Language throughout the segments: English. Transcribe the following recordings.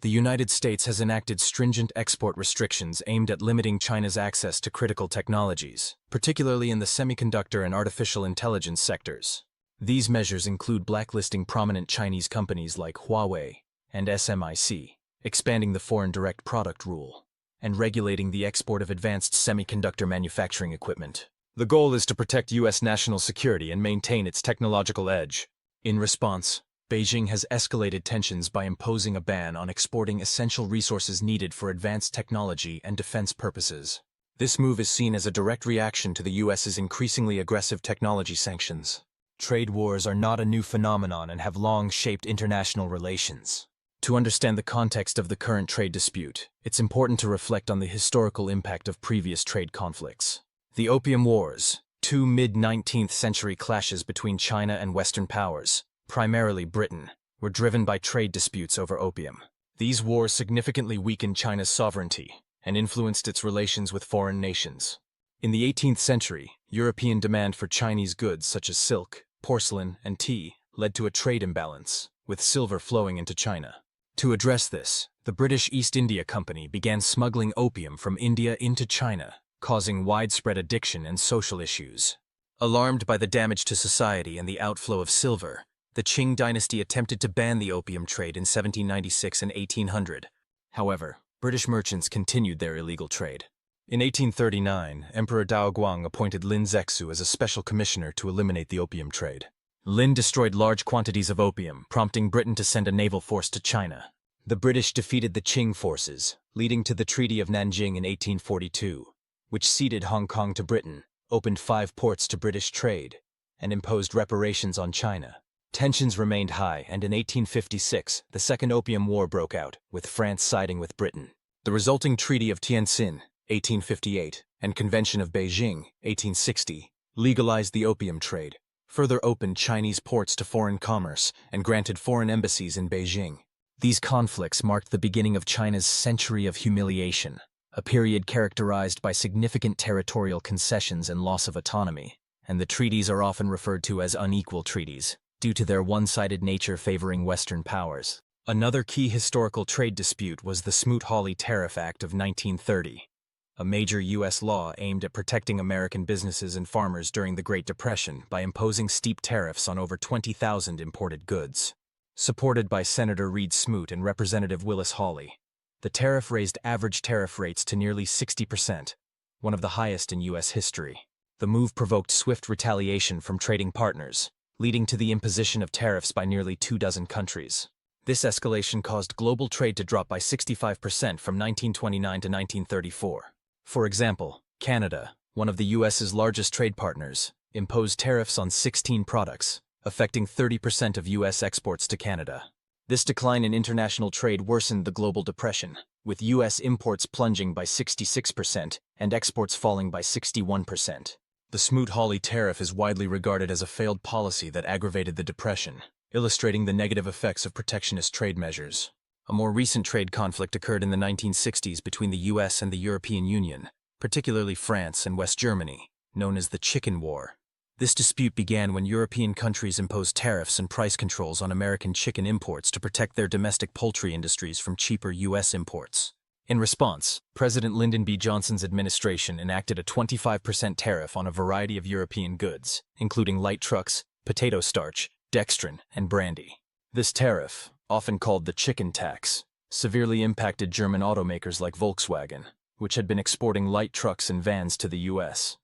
The United States has enacted stringent export restrictions aimed at limiting China's access to critical technologies, particularly in the semiconductor and artificial intelligence sectors. These measures include blacklisting prominent Chinese companies like Huawei and SMIC, expanding the foreign direct product rule, and regulating the export of advanced semiconductor manufacturing equipment. The goal is to protect U.S. national security and maintain its technological edge. In response, Beijing has escalated tensions by imposing a ban on exporting essential resources needed for advanced technology and defense purposes. This move is seen as a direct reaction to the U.S.'s increasingly aggressive technology sanctions. Trade wars are not a new phenomenon and have long shaped international relations. To understand the context of the current trade dispute, it's important to reflect on the historical impact of previous trade conflicts. The Opium Wars, two mid-19th century clashes between China and Western powers, primarily Britain, were driven by trade disputes over opium. These wars significantly weakened China's sovereignty and influenced its relations with foreign nations. In the 18th century, European demand for Chinese goods such as silk, porcelain, and tea led to a trade imbalance, with silver flowing into China. To address this, the British East India Company began smuggling opium from India into China, causing widespread addiction and social issues. Alarmed by the damage to society and the outflow of silver, the Qing dynasty attempted to ban the opium trade in 1796 and 1800. However, British merchants continued their illegal trade. In 1839, Emperor Daoguang appointed Lin Zexu as a special commissioner to eliminate the opium trade. Lin destroyed large quantities of opium, prompting Britain to send a naval force to China. The British defeated the Qing forces, leading to the Treaty of Nanjing in 1842, which ceded Hong Kong to Britain, opened 5 ports to British trade, and imposed reparations on China. Tensions remained high, and in 1856, the Second Opium War broke out, with France siding with Britain. The resulting Treaty of Tientsin, 1858, and Convention of Beijing, 1860, legalized the opium trade, further opened Chinese ports to foreign commerce, and granted foreign embassies in Beijing. These conflicts marked the beginning of China's century of humiliation, a period characterized by significant territorial concessions and loss of autonomy, and the treaties are often referred to as unequal treaties, due to their one-sided nature favoring Western powers. Another key historical trade dispute was the Smoot-Hawley Tariff Act of 1930, a major U.S. law aimed at protecting American businesses and farmers during the Great Depression by imposing steep tariffs on over 20,000 imported goods. Supported by Senator Reed Smoot and Representative Willis Hawley, the tariff raised average tariff rates to nearly 60%, one of the highest in U.S. history. The move provoked swift retaliation from trading partners, leading to the imposition of tariffs by nearly 24 countries. This escalation caused global trade to drop by 65% from 1929 to 1934. For example, Canada, one of the U.S.'s largest trade partners, imposed tariffs on 16 products, affecting 30% of U.S. exports to Canada. This decline in international trade worsened the global depression, with U.S. imports plunging by 66% and exports falling by 61%. The Smoot-Hawley tariff is widely regarded as a failed policy that aggravated the depression, illustrating the negative effects of protectionist trade measures. A more recent trade conflict occurred in the 1960s between the U.S. and the European Union, particularly France and West Germany, known as the Chicken War. This dispute began when European countries imposed tariffs and price controls on American chicken imports to protect their domestic poultry industries from cheaper U.S. imports. In response, President Lyndon B. Johnson's administration enacted a 25% tariff on a variety of European goods, including light trucks, potato starch, dextrin, and brandy. This tariff, often called the chicken tax, severely impacted German automakers like Volkswagen, which had been exporting light trucks and vans to the U.S.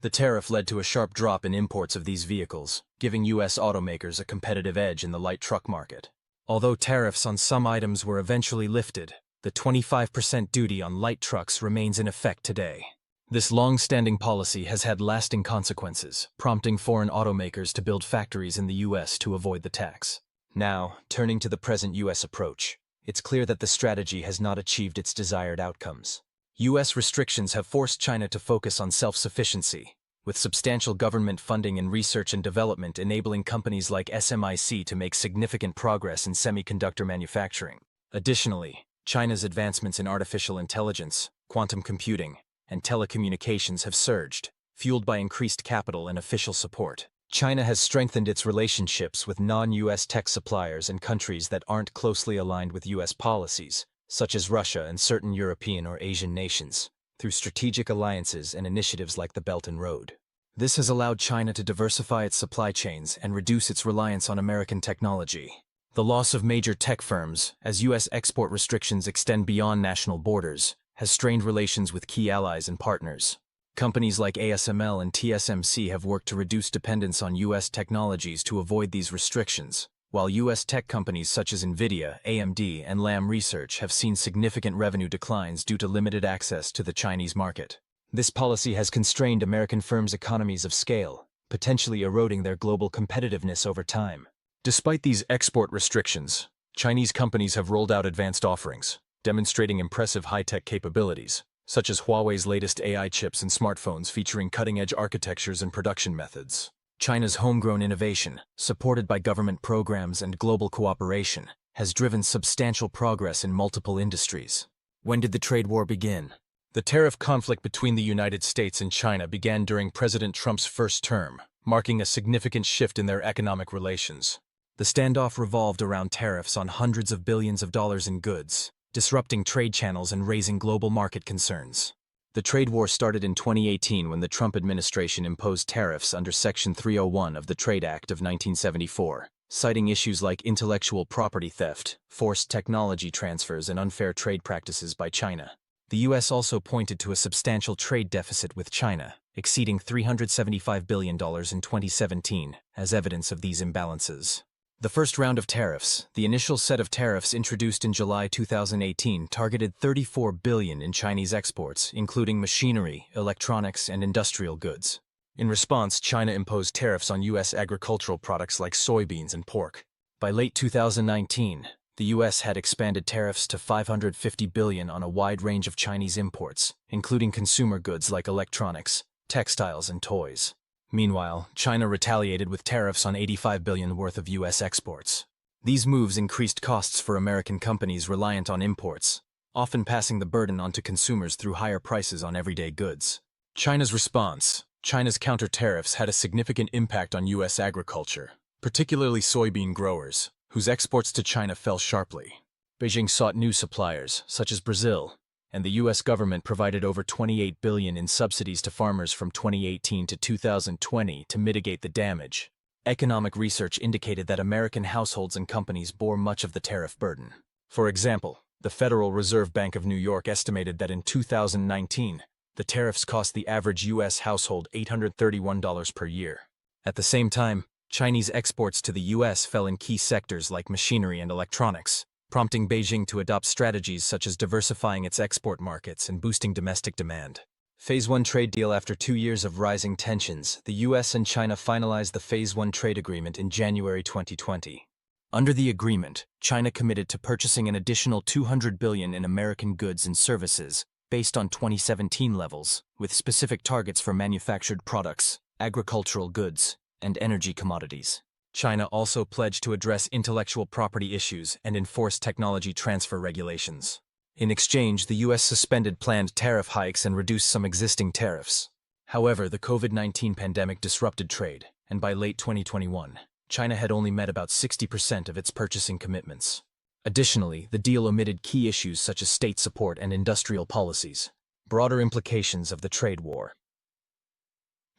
The tariff led to a sharp drop in imports of these vehicles, giving U.S. automakers a competitive edge in the light truck market. Although tariffs on some items were eventually lifted, the 25% duty on light trucks remains in effect today. This long-standing policy has had lasting consequences, prompting foreign automakers to build factories in the U.S. to avoid the tax. Now, turning to the present U.S. approach, it's clear that the strategy has not achieved its desired outcomes. U.S. restrictions have forced China to focus on self-sufficiency, with substantial government funding in research and development enabling companies like SMIC to make significant progress in semiconductor manufacturing. Additionally, China's advancements in artificial intelligence, quantum computing, and telecommunications have surged, fueled by increased capital and official support. China has strengthened its relationships with non-US tech suppliers and countries that aren't closely aligned with US policies, such as Russia and certain European or Asian nations, through strategic alliances and initiatives like the Belt and Road. This has allowed China to diversify its supply chains and reduce its reliance on American technology. The loss of major tech firms, as US export restrictions extend beyond national borders, has strained relations with key allies and partners. Companies like ASML and TSMC have worked to reduce dependence on US technologies to avoid these restrictions, while US tech companies such as NVIDIA, AMD, and Lam Research have seen significant revenue declines due to limited access to the Chinese market. This policy has constrained American firms' economies of scale, potentially eroding their global competitiveness over time. Despite these export restrictions, Chinese companies have rolled out advanced offerings, demonstrating impressive high-tech capabilities, such as Huawei's latest AI chips and smartphones featuring cutting-edge architectures and production methods. China's homegrown innovation, supported by government programs and global cooperation, has driven substantial progress in multiple industries. When did the trade war begin? The tariff conflict between the United States and China began during President Trump's first term, marking a significant shift in their economic relations. The standoff revolved around tariffs on hundreds of billions of dollars in goods, disrupting trade channels and raising global market concerns. The trade war started in 2018 when the Trump administration imposed tariffs under Section 301 of the Trade Act of 1974, citing issues like intellectual property theft, forced technology transfers, and unfair trade practices by China. The U.S. also pointed to a substantial trade deficit with China, exceeding $375 billion in 2017, as evidence of these imbalances. The first round of tariffs, the initial set of tariffs introduced in July 2018, targeted $34 billion in Chinese exports, including machinery, electronics, and industrial goods. In response, China imposed tariffs on U.S. agricultural products like soybeans and pork. By late 2019, the U.S. had expanded tariffs to $550 billion on a wide range of Chinese imports, including consumer goods like electronics, textiles, and toys. Meanwhile, China retaliated with tariffs on $85 billion worth of U.S. exports. These moves increased costs for American companies reliant on imports, often passing the burden onto consumers through higher prices on everyday goods. China's response. China's counter-tariffs had a significant impact on U.S. agriculture, particularly soybean growers, whose exports to China fell sharply. Beijing sought new suppliers, such as Brazil, and the U.S. government provided over $28 billion in subsidies to farmers from 2018 to 2020 to mitigate the damage. Economic research indicated that American households and companies bore much of the tariff burden. For example, the Federal Reserve Bank of New York estimated that in 2019, the tariffs cost the average U.S. household $831 per year. At the same time, Chinese exports to the U.S. fell in key sectors like machinery and electronics, prompting Beijing to adopt strategies such as diversifying its export markets and boosting domestic demand. Phase 1 trade deal. After 2 years of rising tensions, the U.S. and China finalized the Phase 1 trade agreement in January 2020. Under the agreement, China committed to purchasing an additional $200 billion in American goods and services based on 2017 levels, with specific targets for manufactured products, agricultural goods, and energy commodities. China also pledged to address intellectual property issues and enforce technology transfer regulations. In exchange, the U.S. suspended planned tariff hikes and reduced some existing tariffs. However, the COVID-19 pandemic disrupted trade, and by late 2021, China had only met about 60% of its purchasing commitments. Additionally, the deal omitted key issues such as state support and industrial policies. Broader implications of the trade war.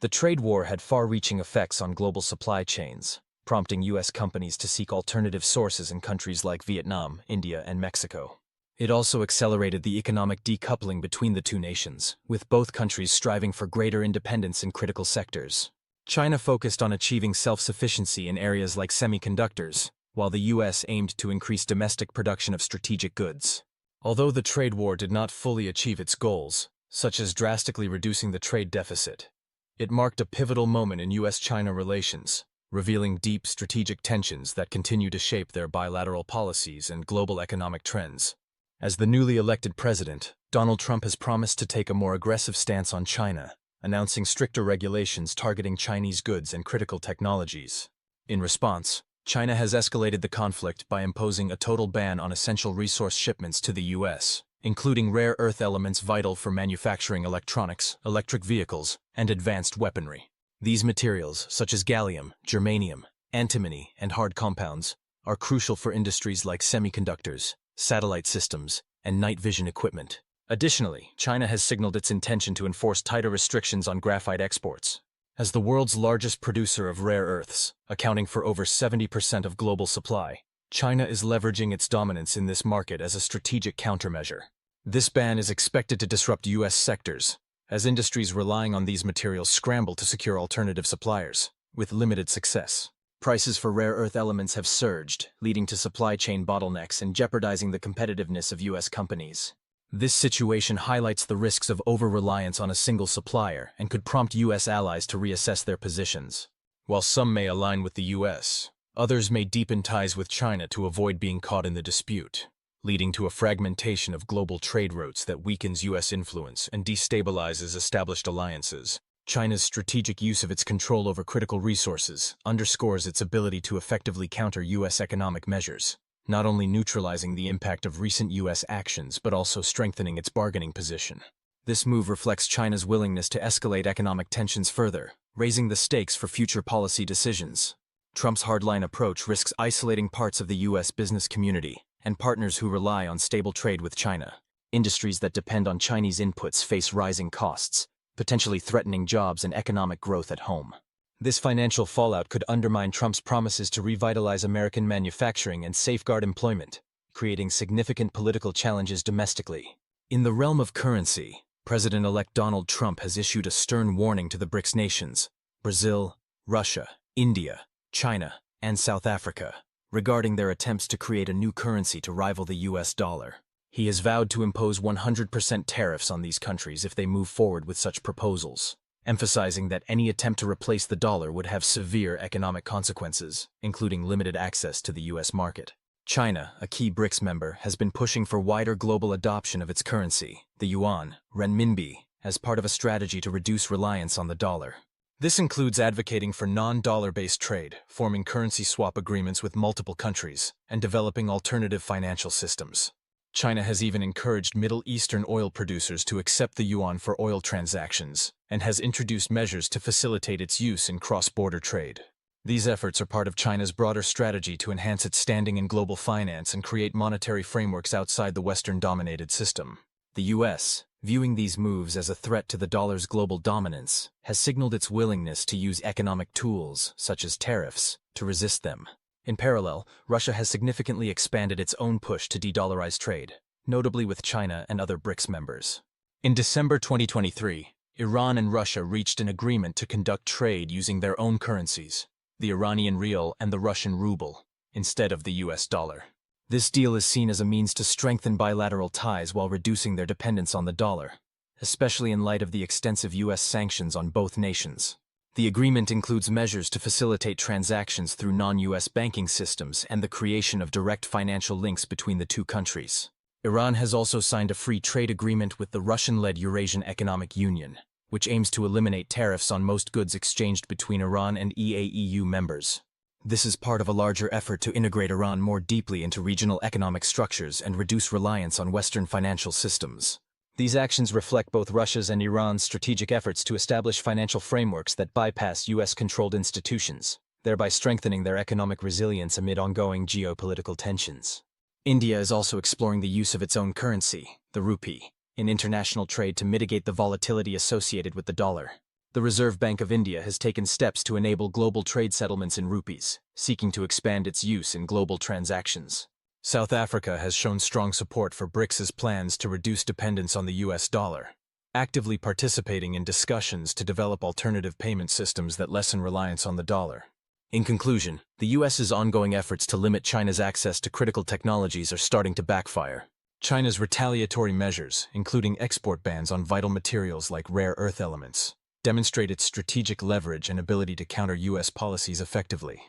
The trade war had far-reaching effects on global supply chains, prompting U.S. companies to seek alternative sources in countries like Vietnam, India, and Mexico. It also accelerated the economic decoupling between the two nations, with both countries striving for greater independence in critical sectors. China focused on achieving self-sufficiency in areas like semiconductors, while the U.S. aimed to increase domestic production of strategic goods. Although the trade war did not fully achieve its goals, such as drastically reducing the trade deficit, it marked a pivotal moment in U.S.-China relations, revealing deep strategic tensions that continue to shape their bilateral policies and global economic trends. As the newly elected president, Donald Trump has promised to take a more aggressive stance on China, announcing stricter regulations targeting Chinese goods and critical technologies. In response, China has escalated the conflict by imposing a total ban on essential resource shipments to the U.S., including rare earth elements vital for manufacturing electronics, electric vehicles, and advanced weaponry. These materials, such as gallium, germanium, antimony, and hard compounds, are crucial for industries like semiconductors, satellite systems, and night vision equipment. Additionally, China has signaled its intention to enforce tighter restrictions on graphite exports. As the world's largest producer of rare earths, accounting for over 70% of global supply, China is leveraging its dominance in this market as a strategic countermeasure. This ban is expected to disrupt U.S. sectors, as industries relying on these materials scramble to secure alternative suppliers, with limited success. Prices for rare earth elements have surged, leading to supply chain bottlenecks and jeopardizing the competitiveness of U.S. companies. This situation highlights the risks of over-reliance on a single supplier and could prompt U.S. allies to reassess their positions. While some may align with the U.S., others may deepen ties with China to avoid being caught in the dispute, leading to a fragmentation of global trade routes that weakens U.S. influence and destabilizes established alliances. China's strategic use of its control over critical resources underscores its ability to effectively counter U.S. economic measures, not only neutralizing the impact of recent U.S. actions but also strengthening its bargaining position. This move reflects China's willingness to escalate economic tensions further, raising the stakes for future policy decisions. Trump's hardline approach risks isolating parts of the U.S. business community and partners who rely on stable trade with China. Industries that depend on Chinese inputs face rising costs, potentially threatening jobs and economic growth at home. This financial fallout could undermine Trump's promises to revitalize American manufacturing and safeguard employment, creating significant political challenges domestically. In the realm of currency, President-elect Donald Trump has issued a stern warning to the BRICS nations, Brazil, Russia, India, China, and South Africa, regarding their attempts to create a new currency to rival the US dollar. He has vowed to impose 100% tariffs on these countries if they move forward with such proposals, emphasizing that any attempt to replace the dollar would have severe economic consequences, including limited access to the U.S. market. China, a key BRICS member, has been pushing for wider global adoption of its currency, the yuan, renminbi, as part of a strategy to reduce reliance on the dollar. This includes advocating for non-dollar-based trade, forming currency swap agreements with multiple countries, and developing alternative financial systems. China has even encouraged Middle Eastern oil producers to accept the yuan for oil transactions, and has introduced measures to facilitate its use in cross-border trade. These efforts are part of China's broader strategy to enhance its standing in global finance and create monetary frameworks outside the Western-dominated system. The U.S., viewing these moves as a threat to the dollar's global dominance, has signaled its willingness to use economic tools, such as tariffs, to resist them. In parallel, Russia has significantly expanded its own push to de-dollarize trade, notably with China and other BRICS members. In December 2023, Iran and Russia reached an agreement to conduct trade using their own currencies, the Iranian rial and the Russian ruble, instead of the US dollar. This deal is seen as a means to strengthen bilateral ties while reducing their dependence on the dollar, especially in light of the extensive US sanctions on both nations. The agreement includes measures to facilitate transactions through non-US banking systems and the creation of direct financial links between the two countries. Iran has also signed a free trade agreement with the Russian-led Eurasian Economic Union, which aims to eliminate tariffs on most goods exchanged between Iran and EAEU members. This is part of a larger effort to integrate Iran more deeply into regional economic structures and reduce reliance on Western financial systems. These actions reflect both Russia's and Iran's strategic efforts to establish financial frameworks that bypass US-controlled institutions, thereby strengthening their economic resilience amid ongoing geopolitical tensions. India is also exploring the use of its own currency, the rupee, in international trade to mitigate the volatility associated with the dollar. The Reserve Bank of India has taken steps to enable global trade settlements in rupees, seeking to expand its use in global transactions. South Africa has shown strong support for BRICS's plans to reduce dependence on the US dollar, actively participating in discussions to develop alternative payment systems that lessen reliance on the dollar. In conclusion, the US's ongoing efforts to limit China's access to critical technologies are starting to backfire. China's retaliatory measures, including export bans on vital materials like rare earth elements, demonstrate its strategic leverage and ability to counter US policies effectively.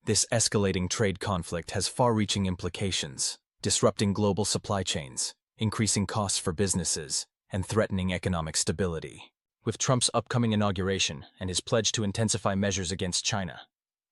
This escalating trade conflict has far-reaching implications, disrupting global supply chains, increasing costs for businesses, and threatening economic stability. With Trump's upcoming inauguration and his pledge to intensify measures against China,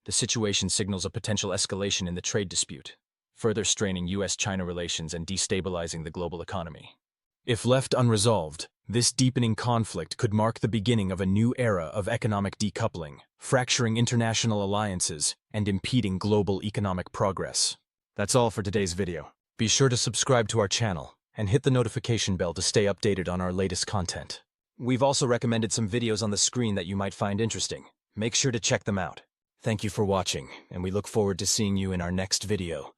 the situation signals a potential escalation in the trade dispute, further straining US-China relations and destabilizing the global economy. If left unresolved, This deepening conflict could mark the beginning of a new era of economic decoupling, fracturing international alliances and impeding global economic progress. That's all for today's video. Be sure to subscribe to our channel and hit the notification bell to stay updated on our latest content. We've also recommended some videos on the screen that you might find interesting. Make sure to check them out. Thank you for watching, and we look forward to seeing you in our next video.